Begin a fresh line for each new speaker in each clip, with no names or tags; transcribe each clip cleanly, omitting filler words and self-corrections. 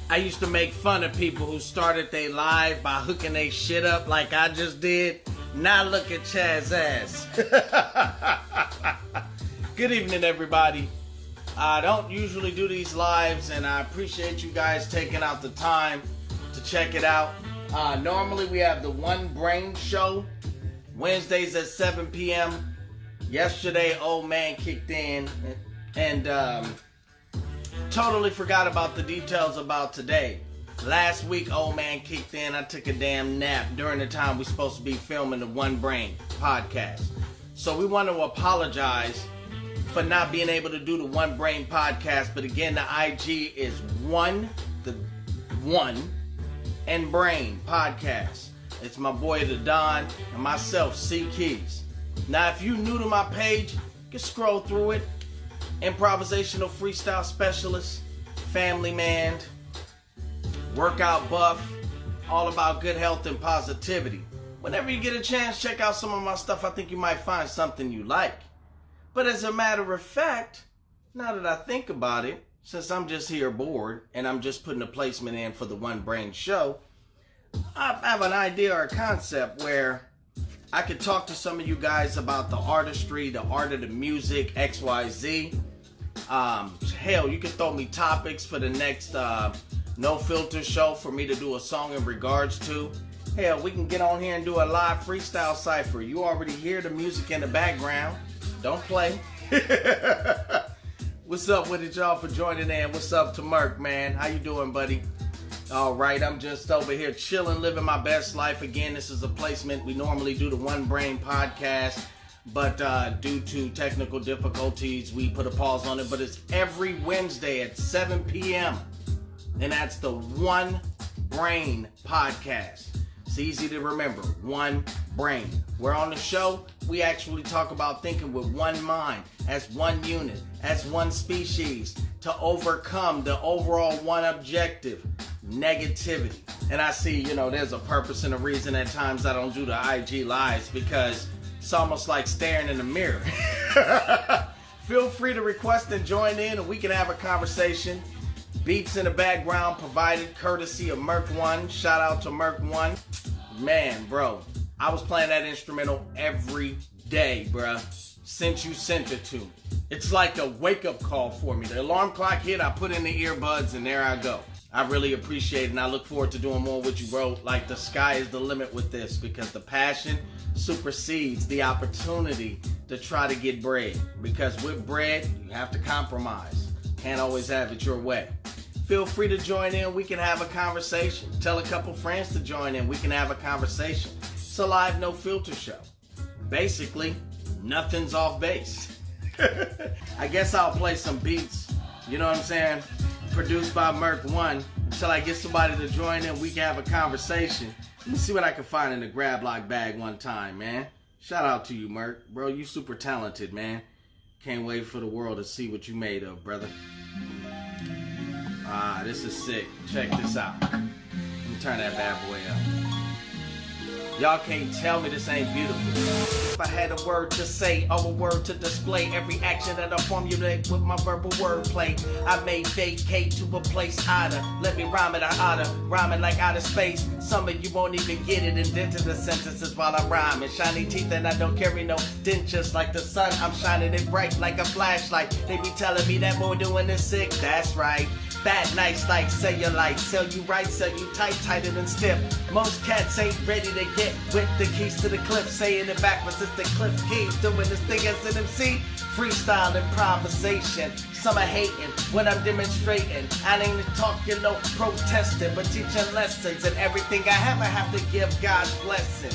I used to make fun of people who started their live by hooking their shit up like I just did. Now look at Chaz's ass. Good evening, everybody. I don't usually do these lives, and I appreciate you guys taking out the time to check it out. Normally we have the One Brain Show, Wednesdays at 7 p.m. Yesterday, old man kicked in and totally forgot about the details about today. Last week, old man kicked in. I took a damn nap during the time we're supposed to be filming the One Brain podcast. So we want to apologize for not being able to do the One Brain podcast. But again, the IG is One and Brain podcast. It's my boy the Don and myself, C Keys. Now, if you're new to my page, you can scroll through it. Improvisational freestyle specialist, family man, workout buff, all about good health and positivity. Whenever you get a chance, check out some of my stuff. I think you might find something you like. But as a matter of fact, now that I think about it, since I'm just here bored and I'm just putting a placement in for the One Brain Show, I have an idea or a concept where I could talk to some of you guys about the artistry, the art of the music, XYZ. Hell, you can throw me topics for the next No Filter show for me to do a song in regards to. Hell, we can get on here and do a live freestyle cipher. You already hear the music in the background. Don't play. What's up with it, y'all, for joining in? What's up to Merk, man? How you doing, buddy? All right, I'm just over here chilling, living my best life. Again, this is a placement. We normally do the One Brain podcast, but due to technical difficulties, we put a pause on it. But it's every Wednesday at 7 p.m., and that's the One Brain podcast. It's easy to remember, One Brain. We're on the show, we actually talk about thinking with one mind, as one unit, as one species, to overcome the overall one objective, negativity. And I see, there's a purpose and a reason at times I don't do the IG lives, because it's almost like staring in the mirror. Feel free to request and join in, and we can have a conversation. Beats in the background provided courtesy of Merk One. Shout out to Merk One. Man, bro, I was playing that instrumental every day, bruh, since you sent it to me. It's like a wake-up call for me. The alarm clock hit, I put in the earbuds, and there I go. I really appreciate it, and I look forward to doing more with you, bro. Like, the sky is the limit with this, because the passion supersedes the opportunity to try to get bread. Because with bread, you have to compromise. Can't always have it your way. Feel free to join in. We can have a conversation. Tell a couple friends to join in. We can have a conversation. It's a live, no filter show. Basically, nothing's off base. I guess I'll play some beats, you know what I'm saying, produced by Merk One, until I get somebody to join in. We can have a conversation. Let me see what I can find in the grab lock bag one time, man. Shout out to you, Merk. Bro, you super talented, man. Can't wait for the world to see what you made of, brother. This is sick. Check this out. Let me turn that bad boy up. Y'all can't tell me this ain't beautiful. If I had a word to say or a word to display, every action that I formulate with my verbal wordplay, I may vacate to a place odder. Let me rhyme it, I oughta rhyme it like outer space. Some of you won't even get it indented the sentences while I'm rhyming. Shiny teeth and I don't carry no dentures. Like the sun, I'm shining it bright like a flashlight. They be telling me that boy doing this sick, that's right. Fat nights like cellulite, sell you right, sell you tight, tighter than stiff. Most cats ain't ready to get with the keys to the cliff, saying it backwards, it's the Cliff Keys, doing this thing as an MC. Freestyle improvisation, some are hating when I'm demonstrating. I ain't talking no protesting, but teaching lessons, and everything I have to give God's blessing.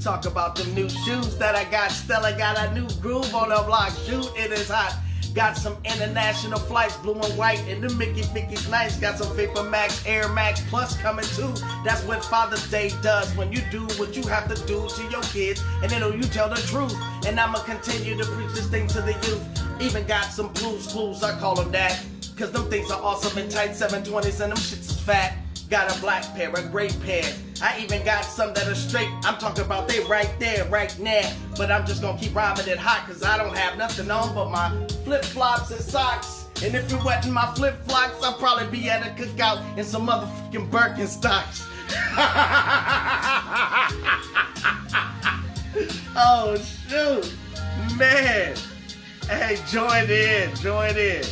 Talk about the new shoes that I got. Stella got a new groove on the block. Shoot, it is hot. Got some international flights, blue and white, and the Mickey's nice. Got some Vapor Max, Air Max Plus coming too. That's what Father's Day does, when you do what you have to do to your kids, and then you tell the truth. And I'ma continue to preach this thing to the youth. Even got some blues clues, I call them that, cause them things are awesome and tight 720s, and them shits is fat. Got a black pair, a gray pair. I even got some that are straight. I'm talking about they right there, right now. But I'm just gonna keep rhyming it hot, cause I don't have nothing on but my flip-flops and socks. And if it wasn't my flip-flops, I'd probably be at a cookout in some motherfucking Birkenstocks. Oh, shoot. Man. Hey, join in.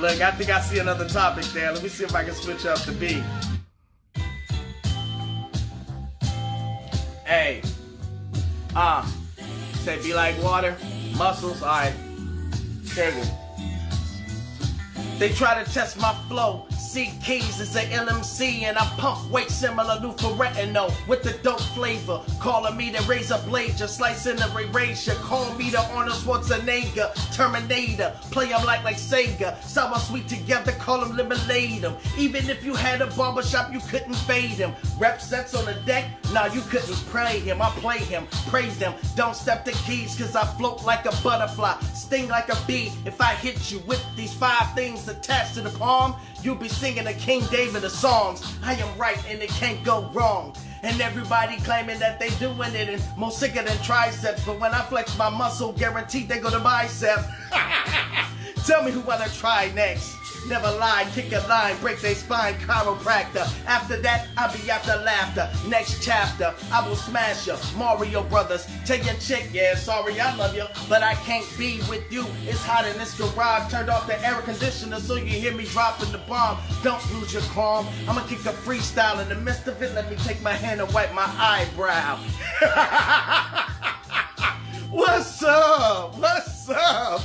Look, I think I see another topic there. Let me see if I can switch up the beat. Hey. Say be like water. Muscles. All right. Take it. They try to test my flow. C Keys is an LMC and I pump weight similar to Ferretino with the dope flavor. Calling me the razor blade, just slicing the erasure. Call me the Arnold Schwarzenegger, Terminator. Play them like Sega. Sour sweet together, call them lemonade them. Even if you had a barbershop, you couldn't fade him. Rep sets on the deck, nah, you couldn't pray him. I play him, praise them. Don't step the keys, cause I float like a butterfly, sting like a bee. If I hit you with these 5 things attached to the palm, you'll be singing the King David of songs. I am right and it can't go wrong. And everybody claiming that they doing it and more sicker than triceps. But when I flex my muscle, guaranteed they go to bicep. Tell me who wanna try next. Never lie, kick a line, break their spine, chiropractor. After that, I'll be after laughter. Next chapter, I will smash ya. Mario Brothers, tell your chick, yeah, sorry, I love you, but I can't be with you. It's hot in this garage, turned off the air conditioner so you hear me dropping the bomb. Don't lose your calm, I'ma kick a freestyle. In the midst of it, let me take my hand and wipe my eyebrow. What's up? What's up?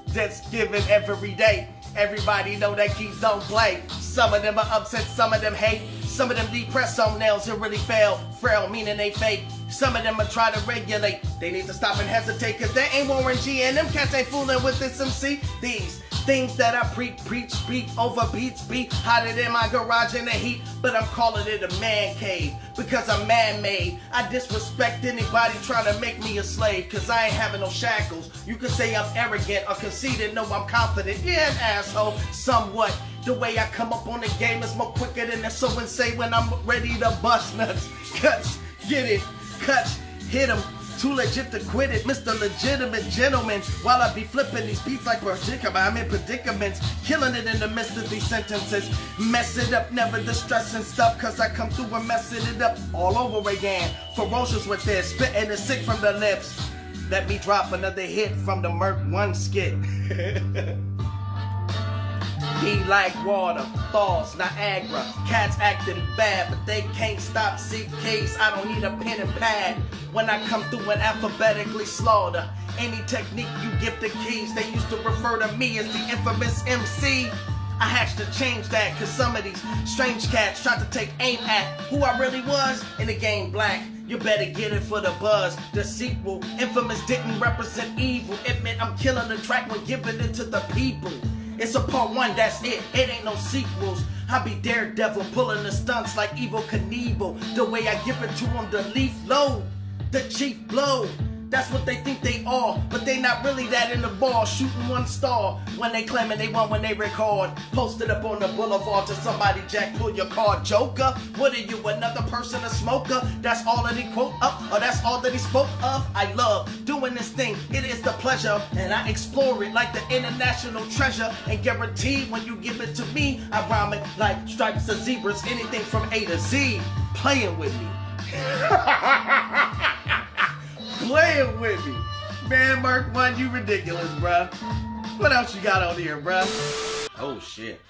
That's given every day. Everybody know that keys don't play. Some of them are upset, some of them hate. Some of them depressed on nails and really fail. Frail, meaning they fake. Some of them are trying to regulate. They need to stop and hesitate, cause they ain't Warren G and them cats ain't fooling with this MC. These things that I preach, speak over beats, be hotter than my garage in the heat. But I'm calling it a man cave, because I'm man-made. I disrespect anybody trying to make me a slave, cause I ain't having no shackles. You can say I'm arrogant or conceited, no, I'm confident. Yeah, an asshole, somewhat. The way I come up on the game is more quicker than the so insane when I'm ready to bust nuts. Cuts, get it, cuts, hit 'em. Too legit to quit it, Mr. Legitimate Gentleman. While I be flipping these beats like predicament, I'm in predicaments, killing it in the midst of these sentences. Mess it up, never distressing stuff, cause I come through and messing it up all over again. Ferocious with this, spitting the sick from the lips. Let me drop another hit from the Merc 1 skit. Be like water, falls, Niagara. Cats acting bad, but they can't stop CKs. I don't need a pen and pad when I come through and alphabetically slaughter. Any technique you give the keys, they used to refer to me as the infamous MC. I had to change that, cause some of these strange cats tried to take aim at who I really was in the game black. You better get it for the buzz. The sequel, Infamous didn't represent evil. It meant I'm killing the track when giving it to the people. It's a part 1, that's it. It ain't no sequels. I be Daredevil, pulling the stunts like Evel Knievel. The way I give it to him, the leaf low, the chief blow. That's what they think they are, but they not really that in the ball, shooting 1 star. When they claiming they won when they record, posted up on the boulevard to somebody jack, pull your card, Joker. What are you, another person, a smoker? That's all that he quote up, or that's all that he spoke of? I love doing this thing, it is the pleasure, and I explore it like the international treasure. And guaranteed when you give it to me, I rhyme it like stripes or zebras, anything from A to Z. Playing with me. Playing with me. Man, Mark 1, you ridiculous, bruh. What else you got on here, bruh? Oh, shit.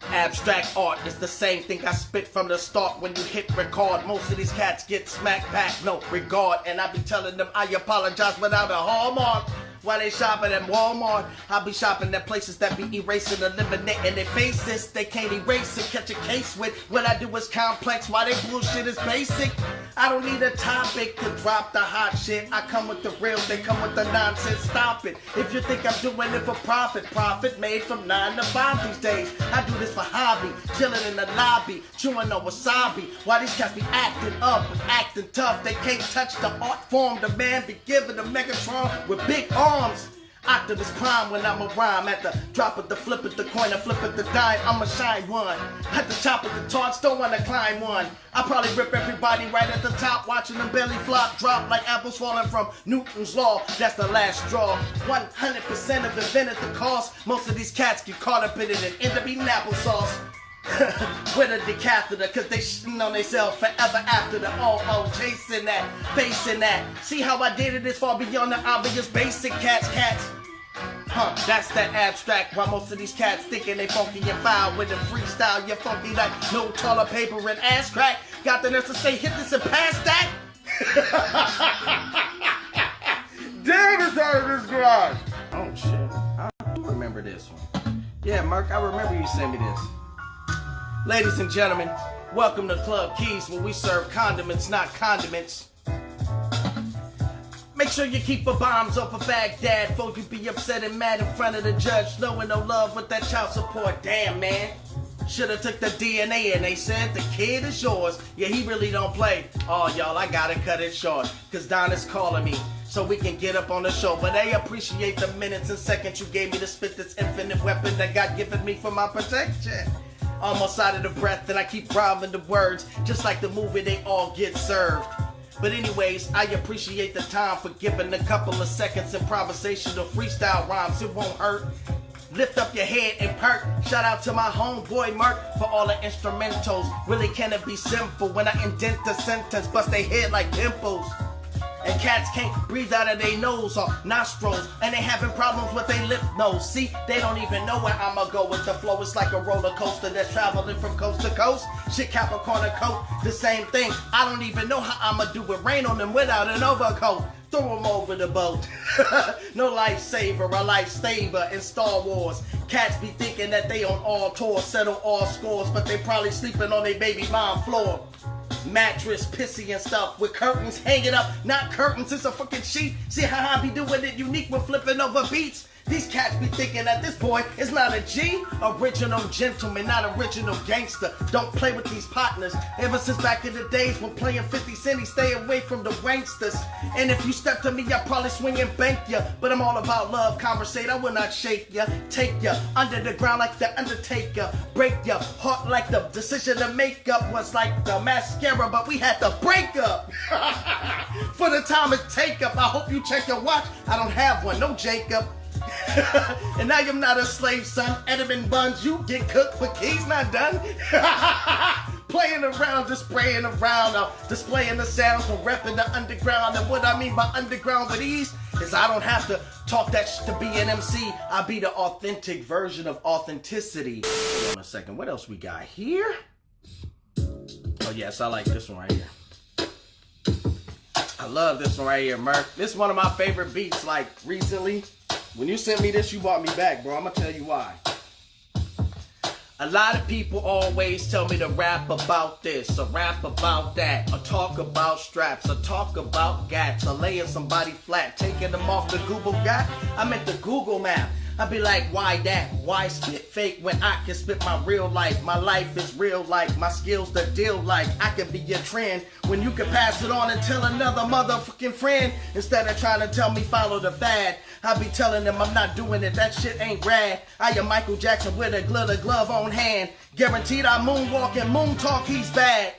Abstract art is the same thing I spit from the start when you hit record. Most of these cats get smacked back, no regard. And I be telling them I apologize without a hallmark. While they shopping at Walmart, I be shopping at places that be erasing, eliminating their faces. They can't erase it, catch a case with. What I do is complex, while they bullshit is basic. I don't need a topic to drop the hot shit. I come with the real, they come with the nonsense. Stop it. If you think I'm doing it for profit made from 9 to 5 these days. I do this for hobby, chilling in the lobby, chewing on wasabi. While these cats be acting up and acting tough, they can't touch the art form. The man be giving the Megatron with big arms. Octopus prime when I'm a rhyme. At the drop of the flip at the coin, I flip at the dime, I'm a shine one. At the top of the torch, don't wanna climb one. I probably rip everybody right at the top, watching them belly flop, drop like apples falling from Newton's law. That's the last straw. 100% of invented the cost. Most of these cats get caught up in it and end up eating applesauce. With a decatheter, cause they shitting on themselves forever after the chasing that, facing that. See how I did it this far beyond the obvious basic cats. That's that abstract. While most of these cats thinking they funky and foul with the freestyle, you're funky like no toilet paper and ass crack. Got the nerve to say hit this and pass that. Damn, it's out of this garage. Oh shit, I do remember this one. Yeah, Mark, I remember you sent me this. Ladies and gentlemen, welcome to Club Keys, where we serve condiments, not condiments. Make sure you keep the bombs off of Baghdad, before you be upset and mad in front of the judge, knowing no love with that child support. Damn, man. Shoulda took the DNA and they said the kid is yours. Yeah, he really don't play. Oh, y'all, I gotta cut it short, cause Don is calling me, so we can get up on the show. But they appreciate the minutes and seconds you gave me to spit this infinite weapon that God given me for my protection. Almost out of the breath, and I keep rhyming the words, just like the movie They All Get Served. But anyways, I appreciate the time for giving a couple of seconds improvisational freestyle rhymes. It won't hurt. Lift up your head and perk. Shout out to my homeboy Mark for all the instrumentals. Really can it be simple when I indent the sentence, bust they head like pimples. And cats can't breathe out of their nose or nostrils, and they having problems with their lip nose. See, they don't even know where I'ma go with the flow. It's like a roller coaster that's traveling from coast to coast. Shit, Capricorn or coat, the same thing. I don't even know how I'ma do it. Rain on them without an overcoat. Throw them over the boat. No lifesaver, a lifesaver in Star Wars. Cats be thinking that they on all tours, settle all scores, but they probably sleeping on their baby mom floor. Mattress, pissy and stuff with curtains hanging up. Not curtains, it's a fucking sheet. See how I be doing it unique when flipping over beats? These cats be thinking that this boy is not a G. Original gentleman, not original gangster. Don't play with these partners. Ever since back in the days when playing 50 Cent, stay away from the wanksters. And if you step to me, I probably swing and bank ya. But I'm all about love, conversate, I will not shake ya. Take ya under the ground like the Undertaker. Break ya heart like the decision to make up was like the mascara, but we had to break up. For the time it take up, I hope you check your watch. I don't have one, no Jacob. And I am not a slave, son. Edmund Buns, you get cooked, but he's not done. Playing around, just spraying around, displaying the sounds from repping the underground. And what I mean by underground with ease is I don't have to talk that shit to be an MC. I be the authentic version of authenticity. Hold on a second, what else we got here? Oh yes, I like this one right here. I love this one right here, Merc. This is one of my favorite beats, like, recently. When you sent me this, you brought me back, bro. I'm gonna tell you why. A lot of people always tell me to rap about this, or rap about that, or talk about straps, or talk about gats, or laying somebody flat, taking them off the Google Gat. I meant the Google map. I be like, why that? Why spit fake when I can spit my real life? My life is real like, my skills the deal like. I can be your trend when you can pass it on and tell another motherfucking friend. Instead of trying to tell me follow the fad, I be telling them I'm not doing it, that shit ain't rad. I am Michael Jackson with a glitter glove on hand. Guaranteed I moonwalk and moon talk, he's bad.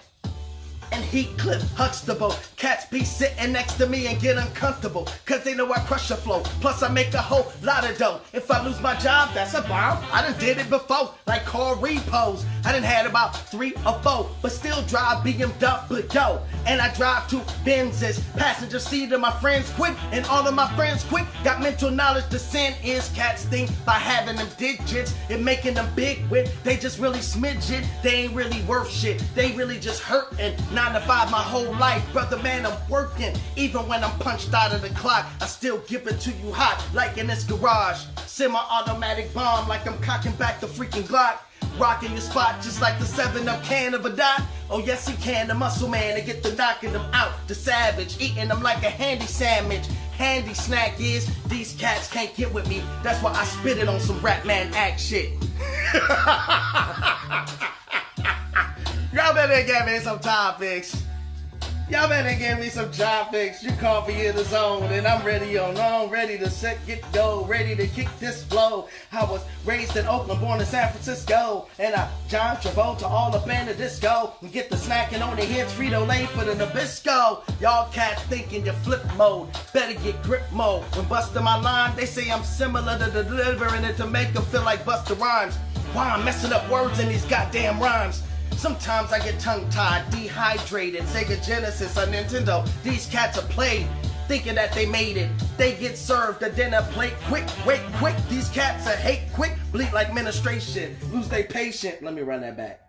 And he clip Huxtable. Cats be sitting next to me and get uncomfortable, cause they know I crush the flow. Plus I make a whole lot of dough. If I lose my job, that's a bomb. I done did it before, like car repos. I done had about 3 or 4, but still drive BMW. And I drive 2 Benzes. Passenger seat of my friends quick, and all of my friends quick. Got mental knowledge, the sin is cats think by having them digits and making them big with. They just really smidge it. They ain't really worth shit. They really just hurtin'. 9 to 5 my whole life, brother man, I'm working. Even when I'm punched out of the clock, I still give it to you hot, like in this garage. Semi-automatic bomb, like I'm cocking back the freaking Glock. Rocking your spot just like the 7-Up can of a dot. Oh yes he can, the muscle man, to get the knocking them out. The savage, eating them like a handy sandwich. Handy snack is, these cats can't get with me. That's why I spit it on some rap man act shit. Y'all better get me some topics. Y'all better give me some job fix. You caught me in the zone, and I'm ready ready to set, get, go, ready to kick this flow. I was raised in Oakland, born in San Francisco, and I John Travolta all up in the disco. And get the snacking on the hits, Frito-Lay for the Nabisco. Y'all cats thinking you flip mode, better get grip mode. When busting my line, they say I'm similar to delivering it to make them feel like Busta Rhymes. Why I'm messing up words in these goddamn rhymes. Sometimes I get tongue-tied, dehydrated. Sega Genesis or Nintendo, these cats are played, thinking that they made it. They get served a dinner plate quick, wait, quick. These cats are hate quick, bleed like menstruation, lose they patient. Let me run that back.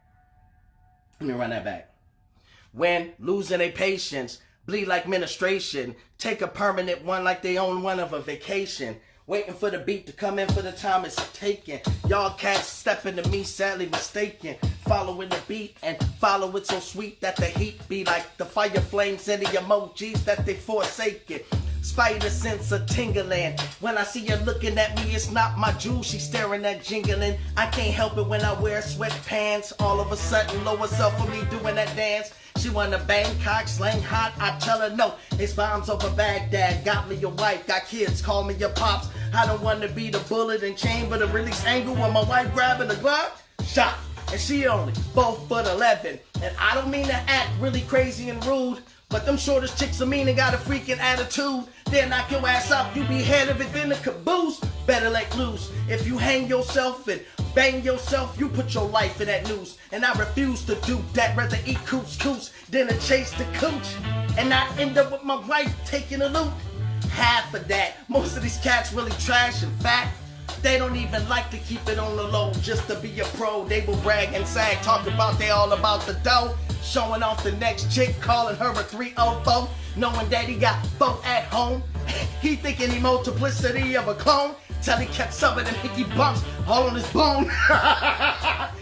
When losing their patience, bleed like menstruation, take a permanent one like they own one of a vacation. Waiting for the beat to come in for the time it's taking. Y'all cats stepping to me, sadly mistaken. Following the beat and follow it so sweet that the heat be like the fire flames in the emojis that they forsaken. Spider sense of tingling. When I see you looking at me, it's not my jewel she staring at jingling. I can't help it when I wear sweatpants. All of a sudden, lower self for me doing that dance. She wanna Bangkok, slang hot, I tell her no. It's bombs over Baghdad, got me a wife, got kids, call me your pops. I don't wanna be the bullet and chamber, the release angle when my wife grabbing the Glock. Shot, and she only 4'11". And I don't mean to act really crazy and rude, but them shortest chicks are mean and got a freaking attitude. They'll knock your ass out, you be head of it, then the caboose. Better let loose. If you hang yourself and bang yourself, you put your life in that noose. And I refuse to do that, rather eat coos than to chase the cooch. And I end up with my wife taking a loot. Half of that. Most of these cats really trash. In fact, they don't even like to keep it on the low just to be a pro. They will brag and sag, talk about they all about the dough. Showing off the next chick, calling her a 304. Knowing that he got 4 at home. He thinking he multiplicity of a clone. Till he kept some of them hickey bumps all on his bone.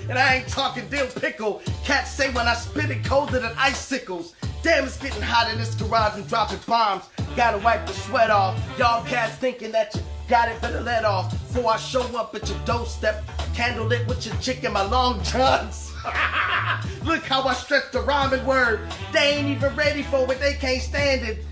And I ain't talking dill pickle. Cats say when I spit it colder than icicles. Damn, it's getting hot in this garage and dropping bombs. Gotta wipe the sweat off. Y'all cats thinking that you got it, better let off. Before I show up at your doorstep, candle lit with your chick and my long johns. Look how I stretch the rhyming word. They ain't even ready for it, they can't stand it.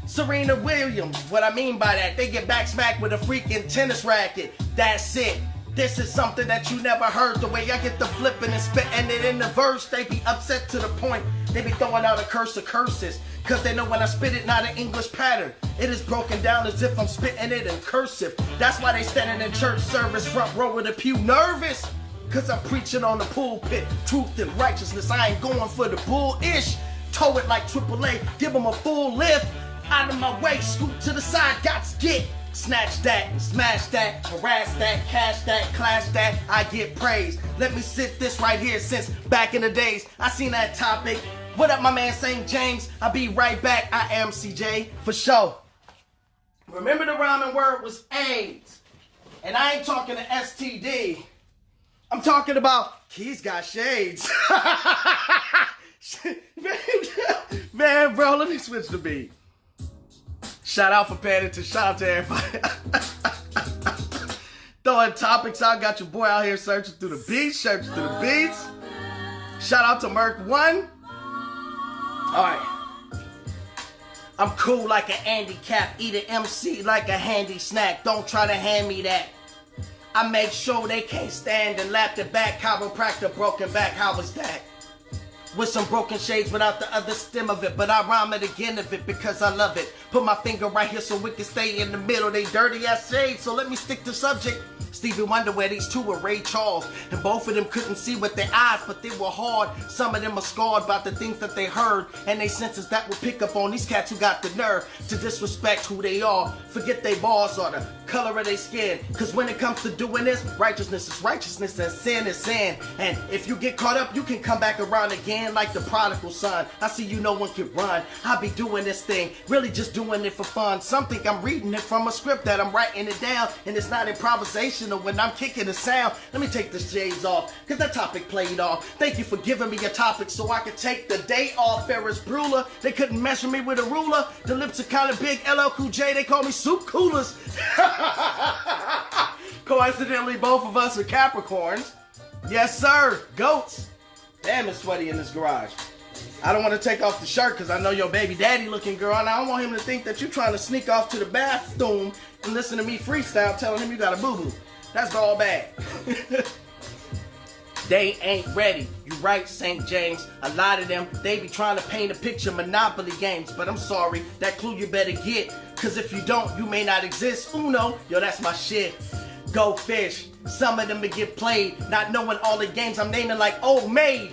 Serena Williams, what I mean by that, they get back smacked with a freaking tennis racket. That's it. This is something that you never heard. The way I get the flipping and spitting it in the verse, they be upset to the point they be throwing out a curse of curses. Cause they know when I spit it, not an English pattern. It is broken down as if I'm spitting it in cursive. That's why they standing in church service, front row of the pew, nervous. Cause I'm preaching on the pulpit, truth and righteousness. I ain't going for the bull-ish. Tow it like AAA, give them a full lift. Out of my way, scoop to the side, gots get. Snatch that, smash that, harass that, cash that, clash that, I get praise. Let me sit this right here since back in the days. I seen that topic. What up, my man St. James? I'll be right back. I am CJ for sure. Remember the rhyming word was AIDS. And I ain't talking to STD. I'm talking about Keys got shades. Man, bro, let me switch the beat. Shout out for Paddington. Shout out to everybody. Throwing topics out. Got your boy out here searching through the beats. Shout out to Merc1. Alright. I'm cool like an Andy Cap. Eat an MC like a handy snack. Don't try to hand me that. I make sure they can't stand and lap the back. Chiropractor broken back. How was that? With some broken shades without the other stem of it. But I rhyme it again of it because I love it. Put my finger right here so we can stay in the middle. They dirty ass shades, so let me stick to subject. Stevie Wonder, where these two were Ray Charles. And both of them couldn't see with their eyes, but they were hard. Some of them are scarred by the things that they heard. And they senses that will pick up on these cats who got the nerve to disrespect who they are. Forget they bars or the color of their skin. Cause when it comes to doing this, righteousness is righteousness and sin is sin. And if you get caught up, you can come back around again like the prodigal son. I see you no one can run. I be doing this thing, really just doing it for fun. Some think I'm reading it from a script that I'm writing it down. And it's not improvisational when I'm kicking the sound. Let me take the shades off, cause that topic played off. Thank you for giving me a topic so I could take the day off. Ferris Bueller, they couldn't measure me with a ruler. The lips are kinda big, LL Cool J, they call me soup coolers. Coincidentally, both of us are Capricorns. Yes, sir. Goats. Damn, it's sweaty in this garage. I don't want to take off the shirt because I know your baby daddy looking girl, and I don't want him to think that you're trying to sneak off to the bathroom and listen to me freestyle telling him you got a boo-boo. That's all bad. They ain't ready. You right, St. James. A lot of them, they be trying to paint a picture Monopoly games. But I'm sorry, that clue you better get. Cause if you don't, you may not exist. Uno, yo, that's my shit. Go fish. Some of them will get played, not knowing all the games I'm naming like old maid.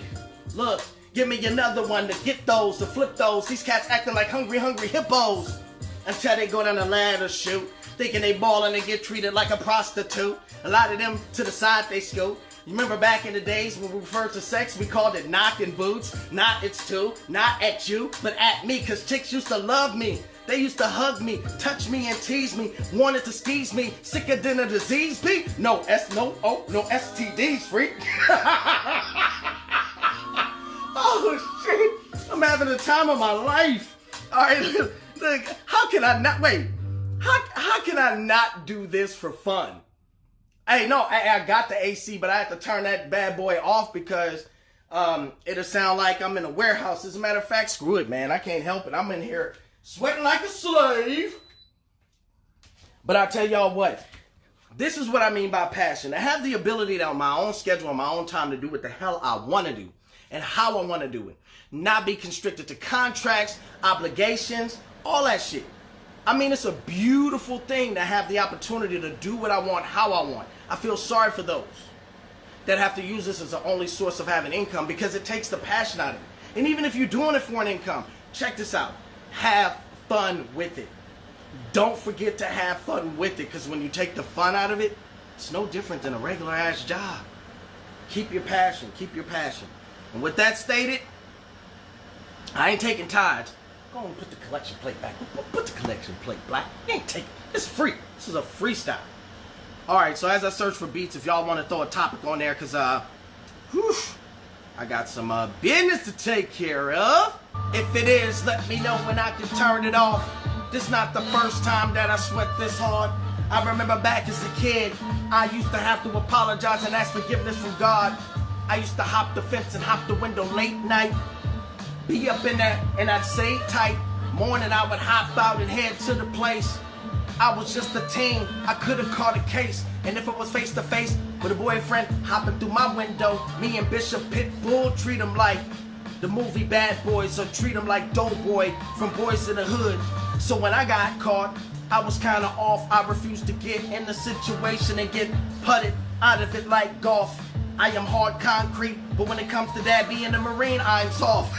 Look, give me another one to get those, to flip those. These cats acting like hungry hippos. Until they go down the ladder shoot. Thinking they ballin' and get treated like a prostitute. A lot of them to the side they scoot. You remember back in the days when we referred to sex, we called it knocking boots. Not it's two, not at you, but at me, cause chicks used to love me. They used to hug me, touch me and tease me, wanted to squeeze me, sicker than a disease be. No STDs, freak. Oh shit, I'm having the time of my life. All right, look, how can I not, wait, how can I not do this for fun? Hey, no, I got the AC, but I had to turn that bad boy off because it'll sound like I'm in a warehouse. As a matter of fact, screw it, man. I can't help it. I'm in here sweating like a slave. But I tell y'all what, this is what I mean by passion. I have the ability to, on my own schedule, on my own time, to do what the hell I want to do and how I want to do it. Not be constricted to contracts, obligations, all that shit. I mean, it's a beautiful thing to have the opportunity to do what I want, how I want. I feel sorry for those that have to use this as the only source of having income because it takes the passion out of it. And even if you're doing it for an income, check this out. Have fun with it. Don't forget to have fun with it, because when you take the fun out of it, it's no different than a regular ass job. Keep your passion. Keep your passion. And with that stated, I ain't taking tithes. Go and put the collection plate back. Put the collection plate back. You ain't taking. It's free. This is a freestyle. Alright, so as I search for beats, if y'all want to throw a topic on there, because I got some business to take care of. If it is, let me know when I can turn it off. This not the first time that I sweat this hard. I remember back as a kid, I used to have to apologize and ask forgiveness from God. I used to hop the fence and hop the window late night. Be up in there and I'd stay tight. Morning I would hop out and head to the place. I was just a teen, I could have caught a case. And if it was face to face with a boyfriend hopping through my window, me and Bishop Pitbull treat him like the movie Bad Boys, or treat him like Doughboy from Boys in the Hood. So when I got caught, I was kind of off. I refused to get in the situation and get putted out of it like golf. I am hard concrete, but when it comes to that being a Marine, I'm soft.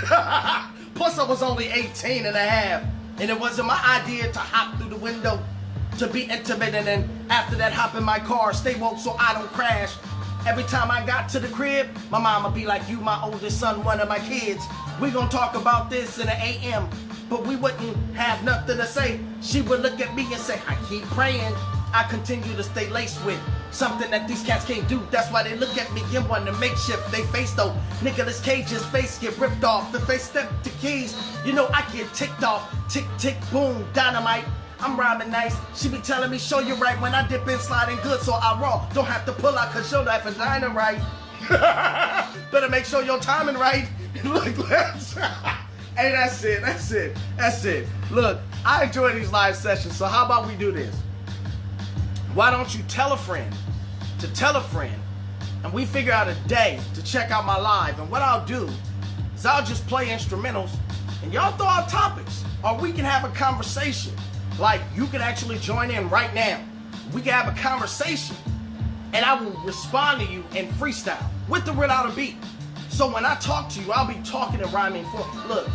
Plus I was only 18 and a half, and it wasn't my idea to hop through the window to be intimate, and then after that hop in my car, stay woke so I don't crash. Every time I got to the crib, my mama be like, you my oldest son, one of my kids. We gonna talk about this in the AM, but we wouldn't have nothing to say. She would look at me and say, I keep praying. I continue to stay laced with something that these cats can't do. That's why they look at me and want to make shift they face though. Nicolas Cage's face get ripped off. If they step to keys, you know I get ticked off. Tick, tick, boom, dynamite. I'm rhyming nice. She be telling me, show you right when I dip in sliding good, so I raw. Don't have to pull out cause your life is dynamite. Better make sure your timing right. Look, let's. Hey, that's it. Look, I enjoy these live sessions, so how about we do this? Why don't you tell a friend to tell a friend, and we figure out a day to check out my live, and what I'll do is I'll just play instrumentals, and y'all throw out topics, or we can have a conversation. Like, you can actually join in right now. We can have a conversation, and I will respond to you in freestyle, with or without a beat. So when I talk to you, I'll be talking and rhyming for. Look,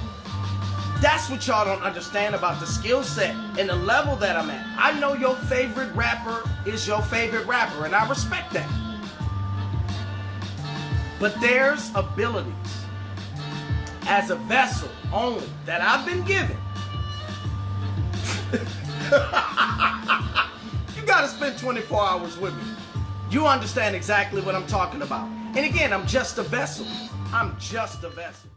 that's what y'all don't understand about the skill set and the level that I'm at. I know your favorite rapper is your favorite rapper, and I respect that. But there's abilities as a vessel only that I've been given. You gotta spend 24 hours with me. You understand exactly what I'm talking about. And again, I'm just a vessel. I'm just a vessel.